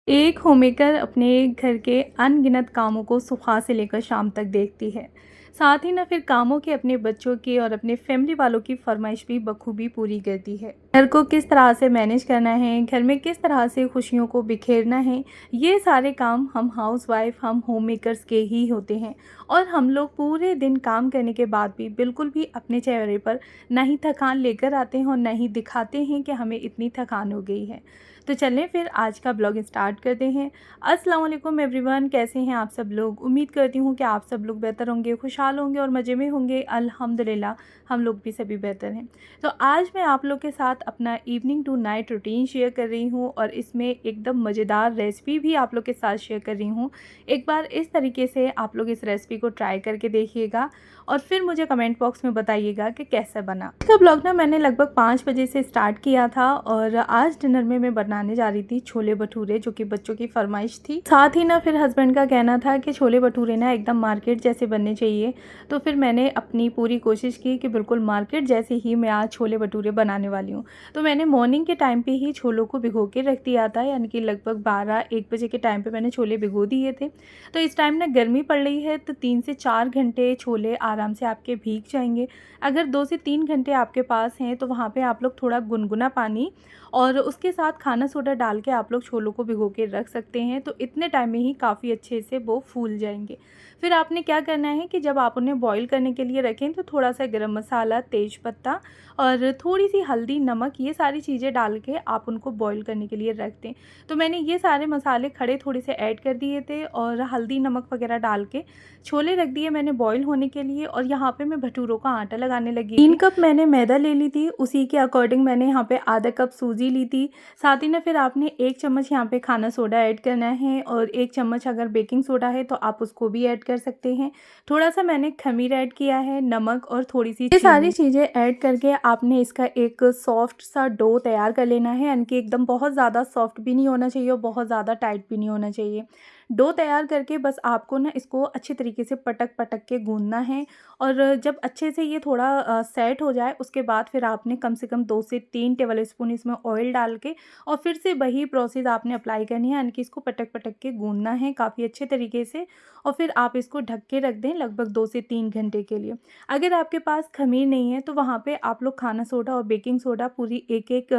एक होममेकर अपने घर के अनगिनत कामों को सुबह से लेकर शाम तक देखती है। साथ ही ना फिर कामों के अपने बच्चों की और अपने फैमिली वालों की फरमाइश भी बखूबी पूरी करती है। घर को किस तरह से मैनेज करना है, घर में किस तरह से खुशियों को बिखेरना है, ये सारे काम हम हाउसवाइफ, हम होममेकर्स के ही होते हैं। और हम लोग पूरे दिन काम करने के बाद भी बिल्कुल भी अपने चेहरे पर ना ही थकान लेकर आते हैं और ना ही दिखाते हैं कि हमें इतनी थकान हो गई है। तो चलें फिर आज का ब्लॉग स्टार्ट करते हैं। अस्सलाम वालेकुम एवरीवन, कैसे हैं आप सब लोग। उम्मीद करती हूँ कि आप सब लोग बेहतर होंगे, खुशहाल होंगे और मज़े में होंगे। अल्हम्दुलिल्लाह हम लोग भी सभी बेहतर हैं। तो आज मैं आप लोग के साथ अपना evening to night routine share कर रही हूँ और इसमें एकदम मज़ेदार रेसिपी भी आप लोग के साथ शेयर कर रही हूँ। एक बार इस तरीके से आप लोग इस रेसिपी को ट्राई करके देखिएगा और फिर मुझे कमेंट बॉक्स में बताइएगा कि कैसा बना। इसका ब्लॉग ना मैंने लगभग 5 बजे से स्टार्ट किया था और आज डिनर में मैं बनाने जा रही थी छोले भटूरे, जो कि बच्चों की फरमाइश थी। साथ ही ना फिर हस्बैंड का कहना था कि छोले भटूरे ना एकदम मार्केट जैसे बनने चाहिए। तो फिर मैंने अपनी पूरी कोशिश की कि बिल्कुल मार्केट जैसे ही मैं आज छोले भटूरे बनाने वाली हूँ। तो मैंने मॉर्निंग के टाइम पे ही छोलों को भिगो के रख दिया था, यानी कि लगभग 12-1 बजे के टाइम पे मैंने छोले भिगो दिए थे। तो इस टाइम ना गर्मी पड़ रही है तो 3 से 4 घंटे छोले आराम से आपके भीग जाएंगे। अगर 2 से 3 घंटे आपके पास हैं तो वहाँ पे आप लोग थोड़ा गुनगुना पानी और उसके साथ खाना सोडा डाल के आप लोग छोलों को भिगो के रख सकते हैं। तो इतने टाइम में ही काफ़ी अच्छे से वो फूल जाएंगे। फिर आपने क्या करना है कि जब आप उन्हें बॉईल करने के लिए रखें तो थोड़ा सा गरम मसाला, तेज पत्ता और थोड़ी सी हल्दी, नमक, ये सारी चीज़ें डाल के आप उनको बॉईल करने के लिए रख दें। तो मैंने ये सारे मसाले खड़े थोड़े से ऐड कर दिए थे और हल्दी, नमक वगैरह डाल के छोले रख दिए मैंने बॉईल होने के लिए। और यहाँ पे मैं भटूरों का आटा लगाने लगी थी। 3 कप मैंने मैदा ले ली थी, उसी के अकॉर्डिंग मैंने यहाँ पे आधा कप सूजी ली थी। साथ ही ना फिर आपने 1 चम्मच यहाँ पे खाना सोडा ऐड करना है और 1 चम्मच अगर बेकिंग सोडा है तो आप उसको भी ऐड कर सकते हैं। थोड़ा सा मैंने खमीर ऐड किया है, नमक और थोड़ी सी ये सारी चीज़ें ऐड करके आपने इसका एक सॉफ्ट सा डो तैयार कर लेना है, यानी कि एकदम बहुत ज़्यादा सॉफ्ट भी नहीं होना चाहिए और बहुत ज़्यादा टाइट भी नहीं होना चाहिए। डो तैयार करके बस आपको ना इसको अच्छे तरीके से पटक पटक के गूंदना है। और जब अच्छे से ये थोड़ा सेट हो जाए उसके बाद फिर आपने कम से कम 2 से 3 टेबल स्पून इसमें ऑयल डाल के और फिर से वही प्रोसेस आपने अप्लाई करनी है, यानी कि इसको पटक पटक के गूंदना है काफ़ी अच्छे तरीके से। और फिर आप इसको ढक के रख दें लगभग 2 से 3 घंटे के लिए। अगर आपके पास खमीर नहीं है तो वहाँ पे आप लोग खाना सोडा और बेकिंग सोडा पूरी एक-एक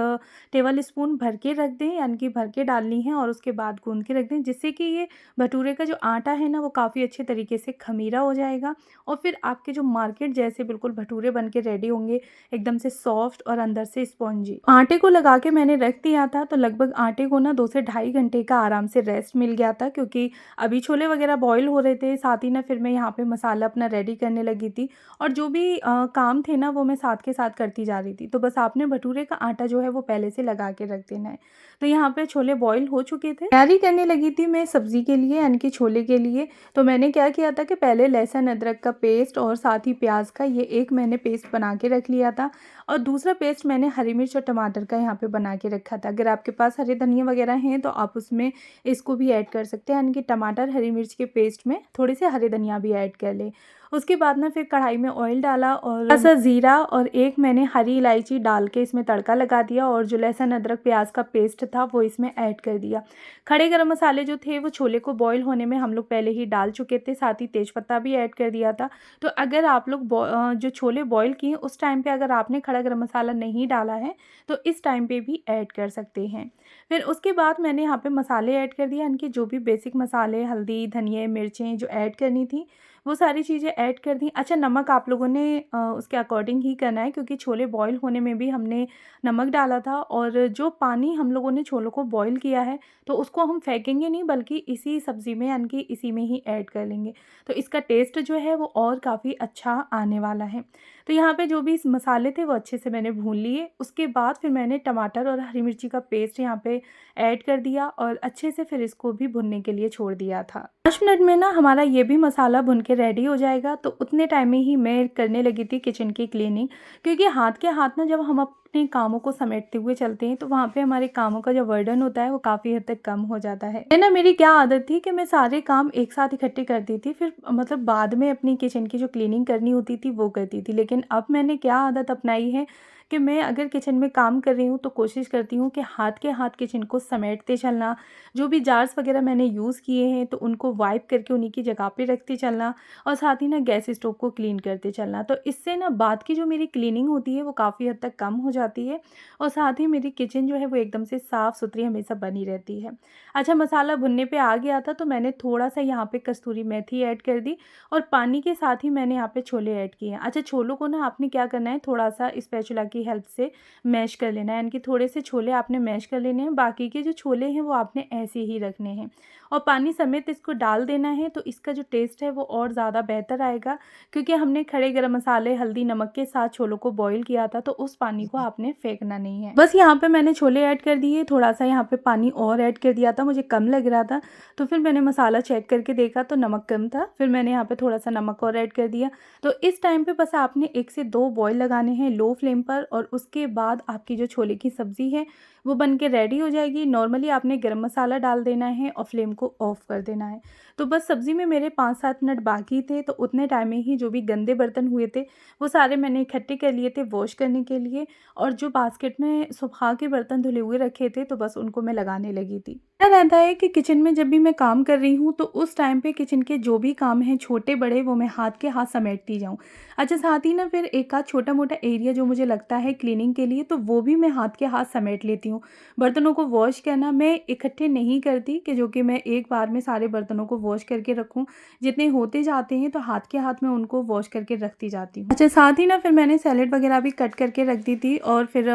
टेबल स्पून भर के रख दें, यानी कि भर के डालनी है और उसके बाद गूंद के रख दें, जिससे कि ये भटूरे का जो आटा है ना वो काफ़ी अच्छे तरीके से खमीरा हो जाएगा। और फिर आपके जो मार्केट जैसे बिल्कुल भटूरे बन के रेडी होंगे, एकदम से सॉफ्ट और अंदर से स्पॉन्जी। आटे को लगा के मैंने रख दिया था तो लगभग आटे को ना 2 से ढाई घंटे का आराम से रेस्ट मिल गया था, क्योंकि अभी छोले वगैरह बॉईल हो रहे थे। साथ ही ना फिर मैं यहाँ पे मसाला अपना रेडी करने लगी थी और जो भी काम थे ना वो मैं साथ के साथ करती जा रही थी। तो बस आपने भटूरे का आटा जो है वो पहले से लगा के रख देना है। तो यहाँ पे छोले बॉईल हो चुके थे, तैयारी करने लगी थी मैं सब्ज़ी के लिए, यानी कि छोले के लिए। तो मैंने क्या किया था कि पहले लहसुन अदरक का पेस्ट और साथ ही प्याज का ये एक मैंने पेस्ट बना के रख लिया था और दूसरा पेस्ट मैंने हरी मिर्च और टमाटर का यहाँ पे बना के रखा था। अगर आपके पास हरे धनिया वगैरह हैं तो आप उसमें इसको भी ऐड कर सकते हैं, यानी कि टमाटर हरी मिर्च के पेस्ट में थोड़े से हरे धनिया भी ऐड कर लें। उसके बाद ना फिर कढ़ाई में ऑयल डाला और थोड़ा सा ज़ीरा और एक मैंने हरी इलायची डाल के इसमें तड़का लगा दिया और जो लहसुन अदरक प्याज का पेस्ट था वो इसमें ऐड कर दिया। खड़े गरम मसाले जो थे वो छोले को बॉईल होने में हम लोग पहले ही डाल चुके थे, साथ ही तेज़पत्ता भी ऐड कर दिया था। तो अगर आप लोग जो छोले बॉईल किए उस टाइम पे अगर आपने खड़ा गरम मसाला नहीं डाला है तो इस टाइम पे भी ऐड कर सकते हैं। फिर उसके बाद मैंने यहाँ पे मसाले ऐड कर दिया, यानी कि जो भी बेसिक मसाले, हल्दी, धनिया, मिर्चें जो ऐड करनी थी वो सारी चीज़ें ऐड कर दी। अच्छा, नमक आप लोगों ने उसके अकॉर्डिंग ही करना है, क्योंकि छोले बॉईल होने में भी हमने नमक डाला था और जो पानी हम लोगों ने छोलों को बॉईल किया है तो उसको हम फेंकेंगे नहीं, बल्कि इसी सब्ज़ी में यानी कि इसी में ही ऐड कर लेंगे। तो इसका टेस्ट जो है वो और काफ़ी अच्छा आने वाला है। तो यहाँ पे जो भी इस मसाले थे वो अच्छे से मैंने भून लिए। उसके बाद फिर मैंने टमाटर और हरी मिर्ची का पेस्ट यहाँ पे ऐड कर दिया और अच्छे से फिर इसको भी भुनने के लिए छोड़ दिया था। 5 मिनट में ना हमारा ये भी मसाला भुन के रेडी हो जाएगा। तो उतने टाइम में ही मैं करने लगी थी किचन की क्लीनिंग, क्योंकि हाथ के हाथ ना जब हम अपने कामों को समेटते हुए चलते हैं तो वहाँ पे हमारे कामों का जो बर्डन होता है वो काफ़ी हद तक कम हो जाता है। ना मेरी क्या आदत थी कि मैं सारे काम एक साथ इकट्ठे करती थी, फिर मतलब बाद में अपनी किचन की जो क्लीनिंग करनी होती थी वो करती थी। लेकिन अब मैंने क्या आदत अपनाई है कि मैं अगर किचन में काम कर रही हूँ तो कोशिश करती हूँ कि हाथ के हाथ किचन को समेटते चलना, जो भी जार्स वगैरह मैंने यूज़ किए हैं तो उनको वाइप करके उन्हीं की जगह पे रखते चलना और साथ ही ना गैस स्टोव को क्लीन करते चलना। तो इससे ना बाद की जो मेरी क्लीनिंग होती है वो काफ़ी हद तक कम हो जाती है और साथ ही मेरी किचन जो है वो एकदम से साफ़-सुथरी हमेशा बनी रहती है। अच्छा, मसाला भुनने पे आ गया था तो मैंने थोड़ा-सा यहाँ पे कस्तूरी मेथी ऐड कर दी और पानी के साथ ही मैंने यहाँ पे छोले ऐड किए हैं। अच्छा, छोलों को ना आपने क्या करना है, थोड़ा-सा स्पैचुला की हेल्प से मैश कर लेना है, यानी कि थोड़े से छोले आपने मैश कर लेने हैं, बाकी के जो छोले हैं वो आपने ऐसे ही रखने हैं और पानी समेत इसको डाल देना है। तो इसका जो टेस्ट है वो और ज़्यादा बेहतर आएगा, क्योंकि हमने खड़े गरम मसाले, हल्दी, नमक के साथ छोलों को बॉयल किया था, तो उस पानी को आपने फेंकना नहीं है। बस यहाँ पे मैंने छोले ऐड कर दिए, थोड़ा-सा यहाँ पे पानी और ऐड कर दिया था, मुझे कम लग रहा था, तो फिर मैंने मसाला चेक करके देखा तो नमक कम था, फिर मैंने यहाँ पे थोड़ा-सा नमक और ऐड कर दिया। तो इस टाइम पे बस आपने 1 से 2 बॉयल लगाने हैं लो फ्लेम पर और उसके बाद आपकी जो छोले की सब्ज़ी है वो बन के रेडी हो जाएगी। नॉर्मली आपने गरम मसाला डाल देना है और फ्लेम को ऑफ़ कर देना है। तो बस सब्ज़ी में मेरे 5-7 मिनट बाकी थे, तो उतने टाइम में ही जो भी गंदे बर्तन हुए थे वो सारे मैंने इकट्ठे कर लिए थे वॉश करने के लिए और जो बास्केट में सुबह के बर्तन धुले हुए रखे थे तो बस उनको मैं लगाने लगी थी। क्या रहता है कि किचन में जब भी मैं काम कर रही हूँ तो उस टाइम पे किचन के जो भी काम हैं छोटे-बड़े वो मैं हाथ के हाथ समेटती जाऊँ। अच्छा, साथ ही ना फिर एक आध छोटा-मोटा एरिया जो मुझे लगता है क्लीनिंग के लिए तो वो भी मैं हाथ के हाथ समेट लेती हूँ। बर्तनों को वॉश करना मैं इकट्ठे नहीं करती कि जो कि मैं एक बार में सारे बर्तनों को वॉश करके रखूँ। जितने होते जाते हैं तो हाथ के हाथ मैं उनको वॉश करके रखती जाती हूँ। अच्छा, साथ ही ना फिर मैंने सैलेड वगैरह भी कट करके रख दी थी और फिर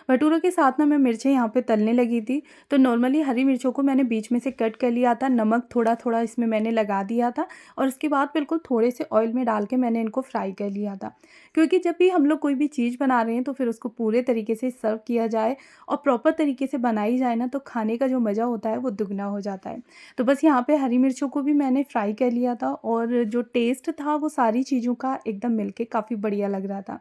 भटूरों के साथ ना मैं मिर्चें यहाँ पे तलने लगी थी। तो नॉर्मली हरी मिर्चों को मैंने बीच में से कट कर लिया था, नमक थोड़ा-थोड़ा इसमें मैंने लगा दिया था और उसके बाद बिल्कुल थोड़े से ऑयल में डाल के मैंने इनको फ्राई कर लिया था। क्योंकि जब भी हम लोग कोई भी चीज़ बना रहे हैं तो फिर उसको पूरे तरीके से सर्व किया जाए और प्रॉपर तरीके से बनाई जाए ना तो खाने का जो मज़ा होता है वो दुगना हो जाता है। तो बस यहाँ पे हरी मिर्चों को भी मैंने फ्राई कर लिया था और जो टेस्ट था वो सारी चीज़ों का एकदम मिलके काफ़ी बढ़िया लग रहा था।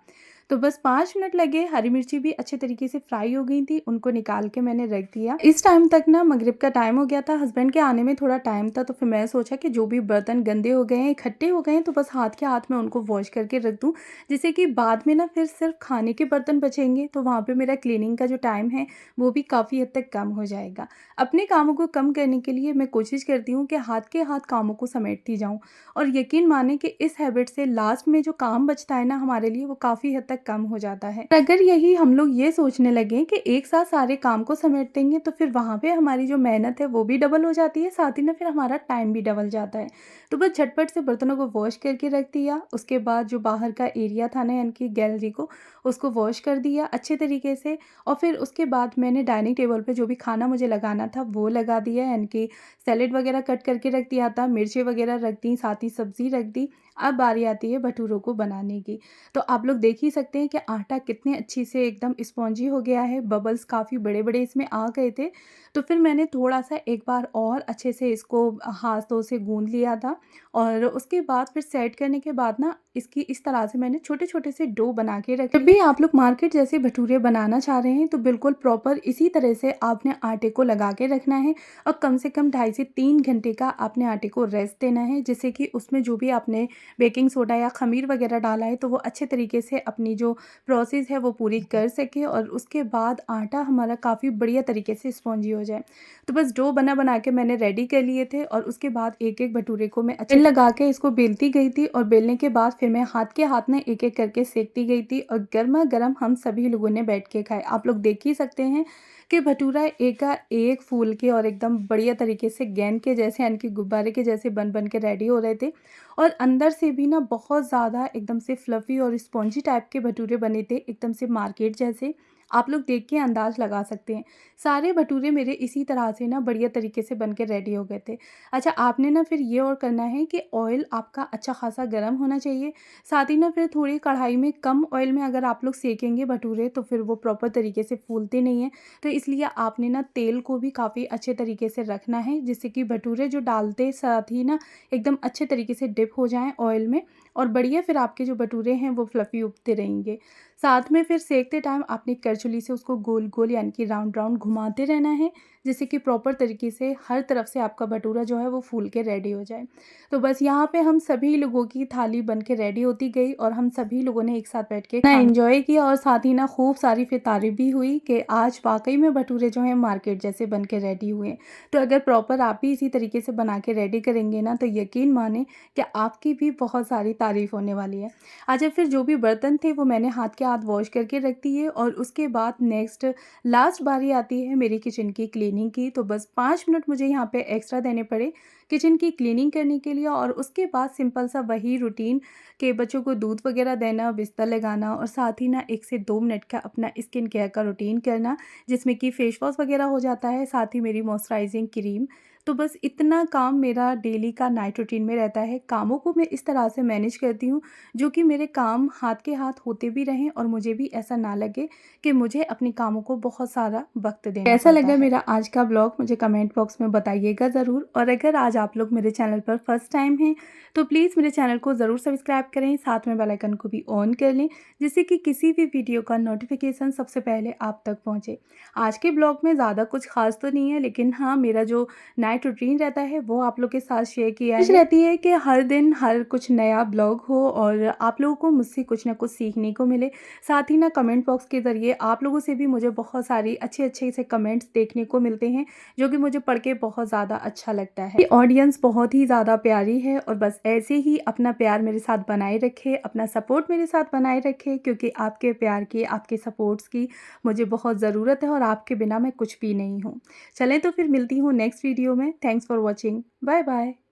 तो बस 5 मिनट लगे, हरी मिर्ची भी अच्छे तरीके से फ्राई हो गई थी, उनको निकाल के मैंने रख दिया। इस टाइम तक ना मगरिब का टाइम हो गया था, हस्बैंड के आने में थोड़ा टाइम था तो फिर मैं सोचा कि जो भी बर्तन गंदे हो गए हैं, इकट्ठे हो गए हैं तो बस हाथ के हाथ में उनको वॉश करके रख दूँ, जिससे कि बाद में ना फिर सिर्फ खाने के बर्तन बचेंगे तो वहाँ पे मेरा क्लीनिंग का जो टाइम है वो भी काफ़ी हद तक कम हो जाएगा। अपने कामों को कम करने के लिए मैं कोशिश करती हूँ कि हाथ के हाथ कामों को समेटती जाऊँ और यकीन माने कि इस हैबिट से लास्ट में जो काम बचता है ना हमारे लिए वो काफ़ी हद तक कम हो जाता है। अगर यही हम लोग ये सोचने लगे कि एक साथ सारे काम को समेट देंगे तो फिर वहाँ पे हमारी जो मेहनत है वो भी डबल हो जाती है, साथ ही ना फिर हमारा टाइम भी डबल जाता है। तो बस झटपट से बर्तनों को वॉश करके रख दिया, उसके बाद जो बाहर का एरिया था ना यानी कि गैलरी को उसको वॉश कर दिया अच्छे तरीके से और फिर उसके बाद मैंने डाइनिंग टेबल पे जो भी खाना मुझे लगाना था वो लगा दिया, यानी कि सैलेड वगैरह कट करके रख दिया था, मिर्ची वगैरह रख दी, साथ ही सब्ज़ी रख दी। अब बारी आती है भटूरों को बनाने की। तो आप लोग देख ही सकते हैं कि आटा कितने अच्छी से एकदम स्पॉन्जी हो गया है, बबल्स काफ़ी बड़े-बड़े इसमें आ गए थे। तो फिर मैंने थोड़ा-सा एक बार और अच्छे से इसको हाथों से गूँध लिया था और उसके बाद फिर सेट करने के बाद ना इसकी इस तरह से मैंने छोटे-छोटे से डो बना के रखे। जब भी आप लोग मार्केट जैसे भटूरे बनाना चाह रहे हैं तो बिल्कुल प्रॉपर इसी तरह से आपने आटे को लगा के रखना है और कम से कम 2.5 से 3 घंटे का आपने आटे को रेस्ट देना है, जिससे कि उसमें जो भी आपने बेकिंग सोडा या खमीर वगैरह डाला है तो वो अच्छे तरीके से अपनी जो प्रोसेस है वो पूरी कर सके और उसके बाद आटा हमारा काफ़ी बढ़िया तरीके से स्पॉन्जी हो जाए। तो बस डो बना के मैंने रेडी कर लिए थे और उसके बाद एक-एक भटूरे को मैं अच्छे लगा के इसको बेलती गई थी और बेलने के बाद फिर मैं हाथ के हाथ में एक-एक करके सेकती गई थी और गरमा-गरम हम सभी लोगों ने बैठ के खाए। आप लोग देख ही सकते हैं कि भटूरा एक का एक फूल के और एकदम बढ़िया तरीके से गेंद के जैसे यानी कि गुब्बारे के जैसे बन के रेडी हो रहे थे और अंदर से भी ना बहुत ज़्यादा एकदम से फ्लफ़ी और स्पॉन्जी टाइप के भटूरे बने थे, एकदम से मार्केट जैसे। आप लोग देख के अंदाज़ लगा सकते हैं। सारे भटूरे मेरे इसी तरह से ना बढ़िया तरीके से बन के रेडी हो गए थे। अच्छा, आपने ना फिर ये और करना है कि ऑयल आपका अच्छा खासा गर्म होना चाहिए। साथ ही ना फिर थोड़ी कढ़ाई में कम ऑयल में अगर आप लोग सेकेंगे भटूरे तो फिर वो प्रॉपर तरीके से फूलते नहीं हैं। तो इसलिए आपने ना तेल को भी काफ़ी अच्छे तरीके से रखना है, जिससे कि भटूरे जो डालते साथ ही ना एकदम अच्छे तरीके से डिप हो जाएँ ऑयल में और बढ़िया फिर आपके जो भटूरे हैं वो फ्लफ़ी उगते रहेंगे। साथ में फिर सेकते टाइम आपने करछुली से उसको गोल-गोल यानी कि राउंड-राउंड घुमाते रहना है, जिससे कि प्रॉपर तरीके से हर तरफ से आपका भटूरा जो है वो फूल के रेडी हो जाए। तो बस यहाँ पे हम सभी लोगों की थाली बन के रेडी होती गई और हम सभी लोगों ने एक साथ बैठ के ना एंजॉय किया और साथ ही ना खूब सारी फिर तारीफ भी हुई कि आज वाकई में भटूरे जो हैं मार्केट जैसे बन के रेडी हुए। तो अगर प्रॉपर आप भी इसी तरीके से बना के रेडी करेंगे ना तो यकीन माने कि आपकी भी बहुत सारी तारीफ होने वाली है। अच्छा, फिर जो भी बर्तन थे वो मैंने हाथ के हाथ वॉश करके रख दिए और उसके बाद नेक्स्ट लास्ट बारी आती है मेरी किचन की क्लीनिंग की। तो बस 5 मिनट मुझे यहाँ पे एक्स्ट्रा देने पड़े किचन की क्लीनिंग करने के लिए और उसके बाद सिंपल सा वही रूटीन कि बच्चों को दूध वगैरह देना, बिस्तर लगाना और साथ ही ना 1 से 2 मिनट का अपना स्किन केयर का रूटीन करना, जिसमें कि फेस वॉश वगैरह हो जाता है, साथ ही मेरी मॉइस्चराइजिंग क्रीम। तो बस इतना काम मेरा डेली का नाइट रूटीन में रहता है। कामों को मैं इस तरह से मैनेज करती हूँ जो कि मेरे काम हाथ के हाथ होते भी रहें और मुझे भी ऐसा ना लगे कि मुझे अपने कामों को बहुत सारा वक्त देना कैसा लगा मेरा आज का ब्लॉग मुझे कमेंट बॉक्स में बताइएगा ज़रूर। और अगर आज आप लोग मेरे चैनल पर फर्स्ट टाइम हैं तो प्लीज़ मेरे चैनल को ज़रूर सब्सक्राइब करें, साथ में बेल आइकन को भी ऑन कर लें जिससे कि किसी भी वीडियो का नोटिफिकेशन सबसे पहले आप तक पहुँचे। आज के ब्लॉग में ज़्यादा कुछ खास तो नहीं है, लेकिन हाँ, मेरा जो नाइट रूटीन रहता है वो आप लोग के साथ शेयर किया है। रहती है कि हर दिन हर कुछ नया ब्लॉग हो और आप लोगों को मुझसे कुछ ना कुछ सीखने को मिले। साथ ही ना कमेंट बॉक्स के ज़रिए आप लोगों से भी मुझे बहुत सारी अच्छे-अच्छे से कमेंट्स देखने को मिलते हैं जो कि मुझे पढ़ के बहुत ज़्यादा अच्छा लगता है। ऑडियंस बहुत ही ज़्यादा प्यारी है और बस ऐसे ही अपना प्यार मेरे साथ बनाए रखे, अपना सपोर्ट मेरे साथ बनाए रखे क्योंकि आपके प्यार की, आपके सपोर्ट्स की मुझे बहुत ज़रूरत है और आपके बिना मैं कुछ भी नहीं हूँ। चलें तो फिर मिलती हूँ नेक्स्ट वीडियो में। Thanks for watching. Bye bye.